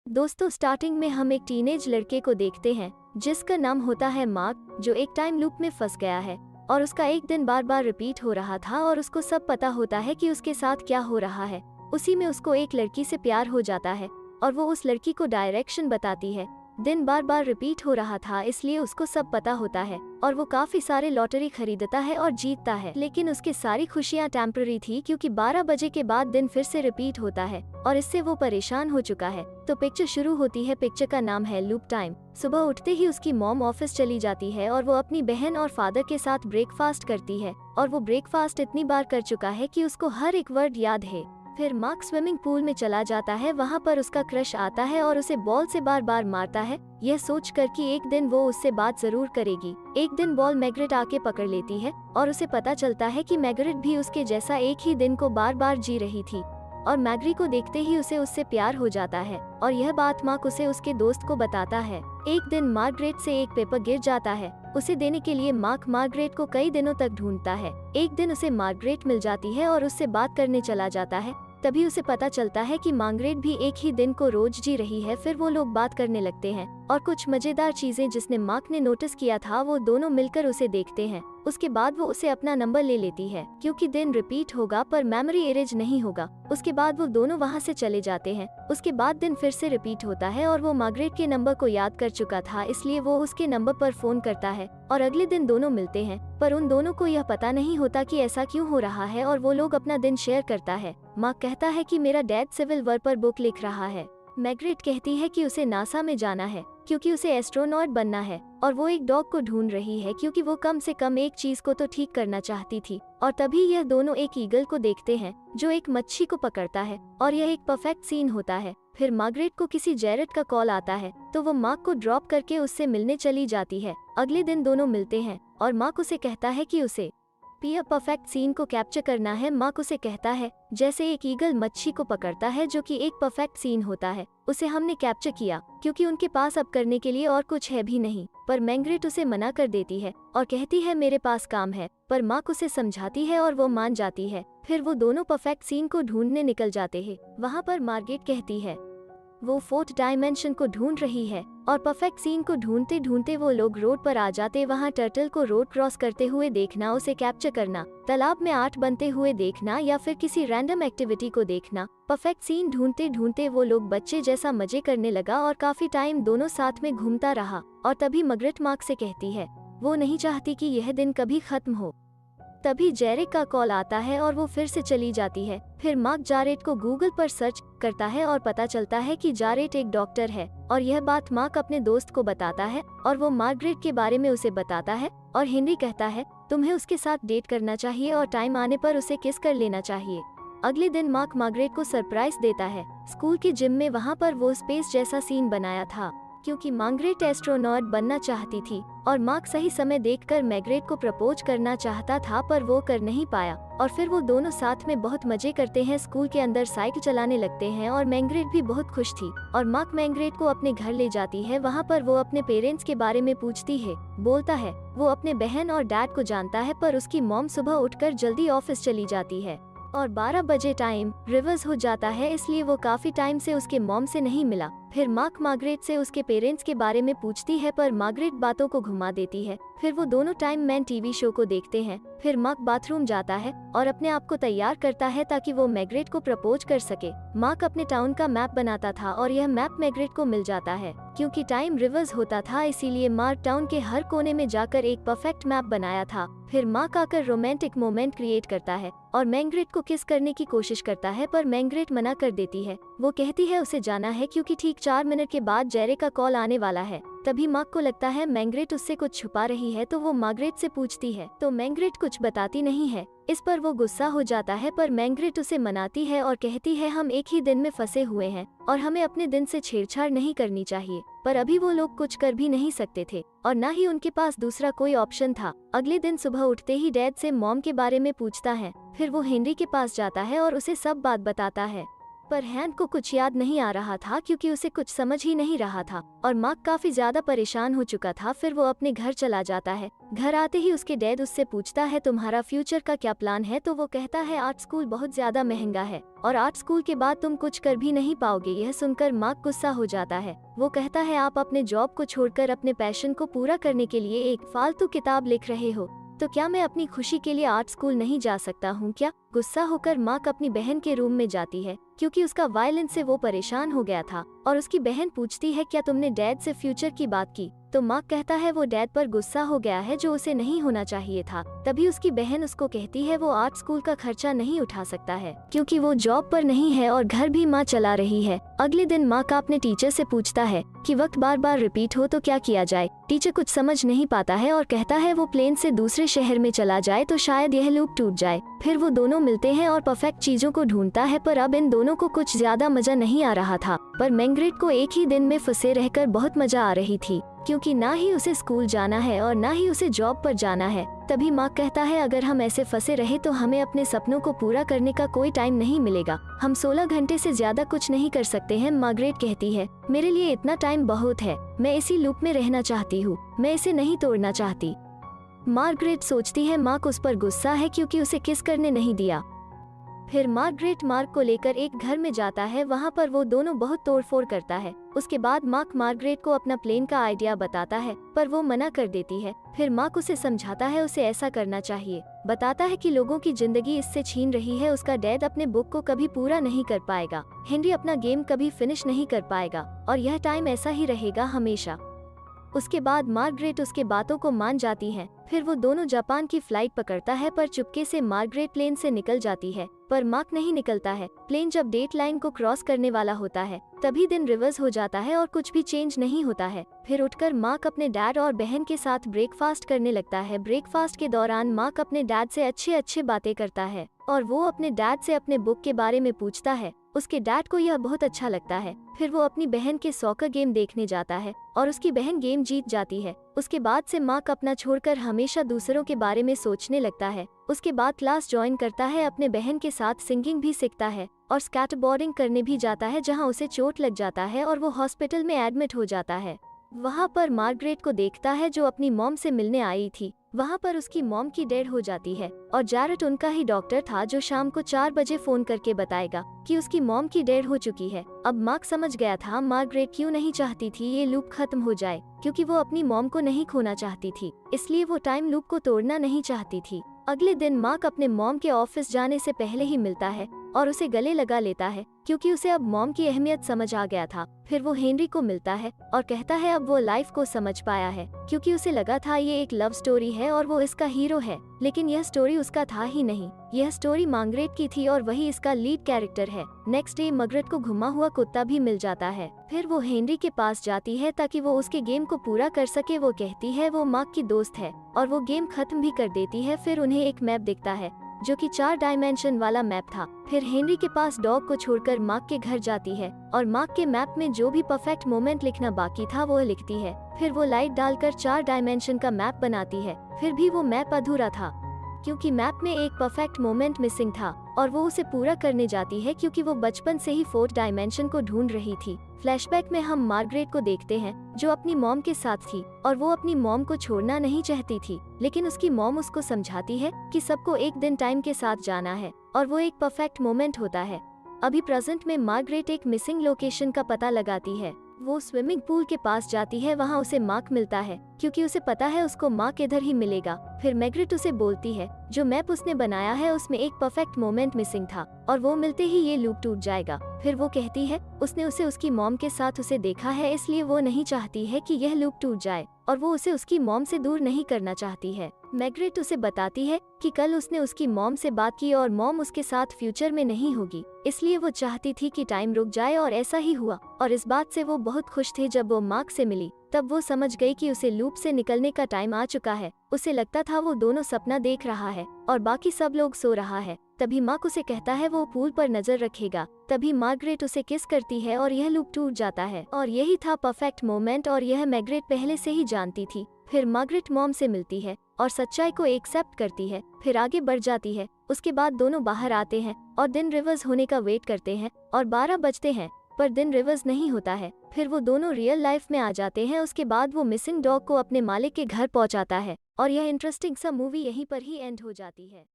दोस्तों, स्टार्टिंग में हम एक टीनेज लड़के को देखते हैं जिसका नाम होता है मार्क, जो एक टाइम लूप में फंस गया है और उसका एक दिन बार बार रिपीट हो रहा था और उसको सब पता होता है कि उसके साथ क्या हो रहा है। उसी में उसको एक लड़की से प्यार हो जाता है और वो उस लड़की को डायरेक्शन बताती है। दिन बार बार रिपीट हो रहा था इसलिए उसको सब पता होता है और वो काफी सारे लॉटरी खरीदता है और जीतता है, लेकिन उसकी सारी खुशियां टेम्पररी थी क्योंकि 12 बजे के बाद दिन फिर से रिपीट होता है और इससे वो परेशान हो चुका है। तो पिक्चर शुरू होती है। पिक्चर का नाम है लूप टाइम। सुबह उठते ही उसकी मॉम ऑफिस चली जाती है और वो अपनी बहन और फादर के साथ ब्रेकफास्ट करती है और वो ब्रेकफास्ट इतनी बार कर चुका है कि उसको हर एक वर्ड याद है। फिर मार्क स्विमिंग पूल में चला जाता है। वहाँ पर उसका क्रश आता है और उसे बॉल से बार बार मारता है, यह सोच कर कि एक दिन वो उससे बात जरूर करेगी। एक दिन बॉल मैग्रेट आके पकड़ लेती है और उसे पता चलता है कि मैग्रेट भी उसके जैसा एक ही दिन को बार बार जी रही थी और मैग्री को देखते ही उसे उससे प्यार हो जाता है और यह बात मार्क उसे उसके दोस्त को बताता है। एक दिन मार्गरेट से एक पेपर गिर जाता है। उसे देने के लिए मार्क मार्गरेट को कई दिनों तक ढूंढता है। एक दिन उसे मार्गरेट मिल जाती है और उससे बात करने चला जाता है। तभी उसे पता चलता है कि मार्गरेट भी एक ही दिन को रोज जी रही है। फिर वो लोग बात करने लगते हैं और कुछ मजेदार चीजें जिसने मार्क ने नोटिस किया था वो दोनों मिलकर उसे देखते हैं। उसके बाद वो उसे अपना नंबर ले लेती है क्योंकि दिन रिपीट होगा पर मेमोरी इरेज नहीं होगा। उसके बाद वो दोनों वहाँ से चले जाते हैं। उसके बाद दिन फिर से रिपीट होता है और वो मार्गरेट के नंबर को याद कर चुका था, इसलिए वो उसके नंबर पर फोन करता है और अगले दिन दोनों मिलते हैं। पर उन दोनों को यह पता नहीं होता कि ऐसा क्यों हो रहा है और वो लोग अपना दिन शेयर करता है। मार्क कहता है कि मेरा डैड सिविल वॉर पर बुक लिख रहा है। मैग्रेट कहती है कि उसे नासा में जाना है क्योंकि उसे एस्ट्रोनॉट बनना है और वो एक डॉग को ढूंढ रही है क्योंकि वो कम से कम एक चीज को तो ठीक करना चाहती थी। और तभी यह दोनों एक ईगल को देखते हैं जो एक मच्छी को पकड़ता है और यह एक परफेक्ट सीन होता है। फिर मार्गरेट को किसी जेरेट का कॉल आता है तो वो मार्क को ड्रॉप करके उससे मिलने चली जाती है। अगले दिन दोनों मिलते हैं और मार्क उसे कहता है कि उसे पियर परफेक्ट सीन को कैप्चर करना है। मार्क उसे कहता है जैसे एक ईगल मच्छी को पकड़ता है जो कि एक परफेक्ट सीन होता है, उसे हमने कैप्चर किया क्योंकि उनके पास अब करने के लिए और कुछ है भी नहीं। पर मैग्रेट उसे मना कर देती है और कहती है मेरे पास काम है, पर मार्क उसे समझाती है और वो मान जाती है। फिर वो दोनों परफेक्ट सीन को ढूंढने निकल जाते हैं। वहाँ पर मार्गरेट कहती है वो फोर्थ डायमेंशन को ढूंढ रही है और परफेक्ट सीन को ढूंढते ढूंढते वो लोग रोड पर आ जाते। वहाँ टर्टल को रोड क्रॉस करते हुए देखना, उसे कैप्चर करना, तालाब में आर्ट बनते हुए देखना या फिर किसी रैंडम एक्टिविटी को देखना। परफेक्ट सीन ढूंढते ढूंढते वो लोग बच्चे जैसा मजे करने लगा और काफी टाइम दोनों साथ में घूमता रहा। और तभी मैग्रेट मार्क से कहती है वो नहीं चाहती कि यह दिन कभी खत्म हो। तभी जेरेट का कॉल आता है और वो फिर से चली जाती है। फिर मार्क जारेट को गूगल पर सर्च करता है और पता चलता है कि जारेट एक डॉक्टर है और यह बात मार्क अपने दोस्त को बताता है और वो मार्गरेट के बारे में उसे बताता है और हेनरी कहता है तुम्हें उसके साथ डेट करना चाहिए और टाइम आने पर उसे किस कर लेना चाहिए। अगले दिन मार्क मार्गरेट को सरप्राइज देता है स्कूल के जिम में। वहाँ पर वो स्पेस जैसा सीन बनाया था क्योंकि मार्गरेट एस्ट्रोनॉट बनना चाहती थी और मार्क सही समय देखकर मैग्रेट को प्रपोज करना चाहता था पर वो कर नहीं पाया। और फिर वो दोनों साथ में बहुत मजे करते हैं, स्कूल के अंदर साइकिल चलाने लगते हैं और मैग्रेट भी बहुत खुश थी। और मार्क मैग्रेट को अपने घर ले जाती है। वहाँ पर वो अपने पेरेंट्स के बारे में पूछती है, बोलता है वो अपने बहन और डैड को जानता है पर उसकी मॉम सुबह उठकर जल्दी ऑफिस चली जाती है और 12 बजे टाइम रिवर्स हो जाता है, इसलिए वो काफी टाइम से उसके मॉम से नहीं मिला। फिर मार्क मार्गरेट से उसके पेरेंट्स के बारे में पूछती है पर मार्गरेट बातों को घुमा देती है। फिर वो दोनों टाइम मैन टीवी शो को देखते हैं। फिर मार्क बाथरूम जाता है और अपने आप को तैयार करता है ताकि वो मैग्रेट को प्रपोज कर सके। मार्क अपने टाउन का मैप बनाता था और यह मैप मैग्रेट को मिल जाता है। क्योंकि टाइम रिवर्स होता था इसीलिए मार्क टाउन के हर कोने में जाकर एक परफेक्ट मैप बनाया था। फिर मार्क आकर रोमांटिक मोमेंट क्रिएट करता है और मैग्रेट को किस करने की कोशिश करता है पर मैग्रेट मना कर देती है। वो कहती है उसे जाना है क्योंकि ठीक 4 मिनट के बाद जेरेट का कॉल आने वाला है। तभी मार्क को लगता है मैग्रेट उससे कुछ छुपा रही है तो वो मार्गरेट से पूछती है तो मैग्रेट कुछ बताती नहीं है। इस पर वो गुस्सा हो जाता है पर मैग्रेट उसे मनाती है और कहती है हम एक ही दिन में फंसे हुए हैं और हमें अपने दिन से छेड़छाड़ नहीं करनी चाहिए। पर अभी वो लोग कुछ कर भी नहीं सकते थे और न ही उनके पास दूसरा कोई ऑप्शन था। अगले दिन सुबह उठते ही डैड से मॉम के बारे में पूछता है। फिर वो हेनरी के पास जाता है और उसे सब बात बताता है। पर हैन को कुछ याद नहीं आ रहा था क्योंकि उसे कुछ समझ ही नहीं रहा था और मार्क काफी ज्यादा परेशान हो चुका था। फिर वो अपने घर चला जाता है। घर आते ही उसके डैड उससे पूछता है तुम्हारा फ्यूचर का क्या प्लान है, तो वो कहता है आर्ट स्कूल बहुत ज्यादा महंगा है और आर्ट स्कूल के बाद तुम कुछ कर भी नहीं पाओगे। यह सुनकर मार्क गुस्सा हो जाता है। वो कहता है आप अपने जॉब को छोड़कर अपने पैशन को पूरा करने के लिए एक फालतू किताब लिख रहे हो, तो क्या मैं अपनी खुशी के लिए आर्ट स्कूल नहीं जा सकता हूँ क्या? गुस्सा होकर मार्क अपनी बहन के रूम में जाती है क्योंकि उसका वायलेंस से वो परेशान हो गया था और उसकी बहन पूछती है क्या तुमने डैड से फ्यूचर की बात की? तो मार्क कहता है वो डैड पर गुस्सा हो गया है जो उसे नहीं होना चाहिए था। तभी उसकी बहन उसको कहती है वो आर्ट स्कूल का खर्चा नहीं उठा सकता है क्योंकि वो जॉब पर नहीं है और घर भी माँ चला रही है। अगले दिन मार्क अपने टीचर से पूछता है कि वक्त बार बार रिपीट हो तो क्या किया जाए। टीचर कुछ समझ नहीं पाता है और कहता है वो प्लेन से दूसरे शहर में चला जाए तो शायद यह लूप टूट जाए। फिर वो दोनों मिलते हैं और परफेक्ट चीजों को ढूंढता है, पर अब इन दोनों को कुछ ज्यादा मजा नहीं आ रहा था। पर मैग्रेट को एक ही दिन में फंसे रहकर बहुत मजा आ रही थी क्योंकि ना ही उसे स्कूल जाना है और ना ही उसे जॉब पर जाना है। तभी मार्क कहता है अगर हम ऐसे फंसे रहे तो हमें अपने सपनों को पूरा करने का कोई टाइम नहीं मिलेगा। हम 16 घंटे से ज्यादा कुछ नहीं कर सकते हैं। मैग्रेट कहती है मेरे लिए इतना टाइम बहुत है, मैं इसी लूप में रहना चाहती हूँ, मैं इसे नहीं तोड़ना चाहती। मार्गरेट सोचती है मार्क उस पर गुस्सा है क्योंकि उसे किस करने नहीं दिया। फिर मार्गरेट मार्क को लेकर एक घर में जाता है, वहाँ पर वो दोनों बहुत तोड़फोड़ करता है। उसके बाद मार्क मार्गरेट को अपना प्लेन का आइडिया बताता है पर वो मना कर देती है। फिर मार्क उसे समझाता है उसे ऐसा करना चाहिए, बताता है कि लोगों की जिंदगी इससे छीन रही है। उसका डैड अपने बुक को कभी पूरा नहीं कर पाएगा, हेनरी अपना गेम कभी फिनिश नहीं कर पाएगा और यह टाइम ऐसा ही रहेगा हमेशा। उसके बाद मार्गरेट उसके बातों को मान जाती है। फिर वो दोनों जापान की फ्लाइट पकड़ता है पर चुपके से मार्गरेट प्लेन से निकल जाती है पर मार्क नहीं निकलता है। प्लेन जब डेट लाइन को क्रॉस करने वाला होता है तभी दिन रिवर्स हो जाता है और कुछ भी चेंज नहीं होता है। फिर उठकर मार्क अपने डैड और बहन के साथ ब्रेकफास्ट करने लगता है। ब्रेकफास्ट के दौरान मार्क अपने डैड से अच्छे बातें करता है और वो अपने डैड से अपने बुक के बारे में पूछता है। उसके डैड को यह बहुत अच्छा लगता है। फिर वो अपनी बहन के सॉकर गेम देखने जाता है और उसकी बहन गेम जीत जाती है। उसके बाद से मार्क अपना छोड़कर हमेशा दूसरों के बारे में सोचने लगता है। उसके बाद क्लास ज्वाइन करता है, अपने बहन के साथ सिंगिंग भी सीखता है और स्केटबोर्डिंग करने भी जाता है जहां उसे चोट लग जाता है और वो हॉस्पिटल में एडमिट हो जाता है। वहां पर मार्गरेट को देखता है जो अपनी मॉम से मिलने आई थी। वहां पर उसकी मॉम की डेथ हो जाती है और जैरेट उनका ही डॉक्टर था जो शाम को 4 बजे फोन करके बताएगा कि उसकी मॉम की डेथ हो चुकी है। अब मार्क समझ गया था मार्गरेट क्यों नहीं चाहती थी ये लूप खत्म हो जाए, क्योंकि वो अपनी मॉम को नहीं खोना चाहती थी, इसलिए वो टाइम लूप को तोड़ना नहीं चाहती थी। अगले दिन मार्क अपने मॉम के ऑफिस जाने से पहले ही मिलता है और उसे गले लगा लेता है क्योंकि उसे अब मॉम की अहमियत समझ आ गया था। फिर वो हेनरी को मिलता है और कहता है अब वो लाइफ को समझ पाया है, क्योंकि उसे लगा था ये एक लव स्टोरी है और वो इसका हीरो है, लेकिन यह स्टोरी उसका था ही नहीं। यह स्टोरी मार्गरेट की थी और वही इसका लीड कैरेक्टर है। नेक्स्ट डे मार्गरेट को घुमा हुआ कुत्ता भी मिल जाता है। फिर वो हेनरी के पास जाती है ताकि वो उसके गेम को पूरा कर सके। वो कहती है वो मार्क की दोस्त है और वो गेम खत्म भी कर देती है। फिर उन्हें एक मैप दिखता है जो कि 4 डायमेंशन वाला मैप था। फिर हेनरी के पास डॉग को छोड़कर मार्क के घर जाती है और मार्क के मैप में जो भी परफेक्ट मोमेंट लिखना बाकी था वो लिखती है। फिर वो लाइट डालकर 4 डायमेंशन का मैप बनाती है। फिर भी वो मैप अधूरा था क्योंकि मैप में एक परफेक्ट मोमेंट मिसिंग था और वो उसे पूरा करने जाती है क्योंकि वो बचपन से ही 4th डायमेंशन को ढूंढ रही थी। फ्लैशबैक में हम मार्गरेट को देखते हैं जो अपनी मॉम के साथ थी और वो अपनी मॉम को छोड़ना नहीं चाहती थी, लेकिन उसकी मॉम उसको समझाती है कि सबको एक दिन टाइम के साथ जाना है और वो एक परफेक्ट मोमेंट होता है। अभी प्रेजेंट में मार्गरेट एक मिसिंग लोकेशन का पता लगाती है। वो स्विमिंग पूल के पास जाती है, वहाँ उसे मार्क मिलता है क्योंकि उसे पता है उसको मार्क इधर ही मिलेगा। फिर मैग्रेट उसे बोलती है जो मैप उसने बनाया है उसमें एक परफेक्ट मोमेंट मिसिंग था और वो मिलते ही ये लूप टूट जाएगा। फिर वो कहती है उसने उसे उसकी मॉम के साथ उसे देखा है, इसलिए वो नहीं चाहती है कि यह लूप टूट जाए और वो उसे उसकी मॉम से दूर नहीं करना चाहती है। मैग्रेट उसे बताती है कि कल उसने उसकी मॉम से बात की और मॉम उसके साथ फ्यूचर में नहीं होगी, इसलिए वो चाहती थी कि टाइम रुक जाए और ऐसा ही हुआ। और इस बात से वो बहुत खुश थे। जब वो मार्क से मिली तब वो समझ गई कि उसे लूप से निकलने का टाइम आ चुका है। उसे लगता था वो दोनों सपना देख रहा है और बाकी सब लोग सो रहा है। तभी मार्क उसे कहता है वो पूल पर नजर रखेगा। तभी मार्गरेट उसे किस करती है और यह लूप टूट जाता है और यही था परफेक्ट मोमेंट और यह मैग्रेट पहले से ही जानती थी। फिर मार्गरेट मॉम से मिलती है और सच्चाई को एक्सेप्ट करती है, फिर आगे बढ़ जाती है। उसके बाद दोनों बाहर आते हैं और दिन रिवर्स होने का वेट करते हैं और 12 बजते हैं, पर दिन रिवर्स नहीं होता है। फिर वो दोनों रियल लाइफ में आ जाते हैं। उसके बाद वो मिसिंग डॉग को अपने मालिक के घर पहुंचाता है और यह इंटरेस्टिंग सा मूवी यहीं पर ही एंड हो जाती है।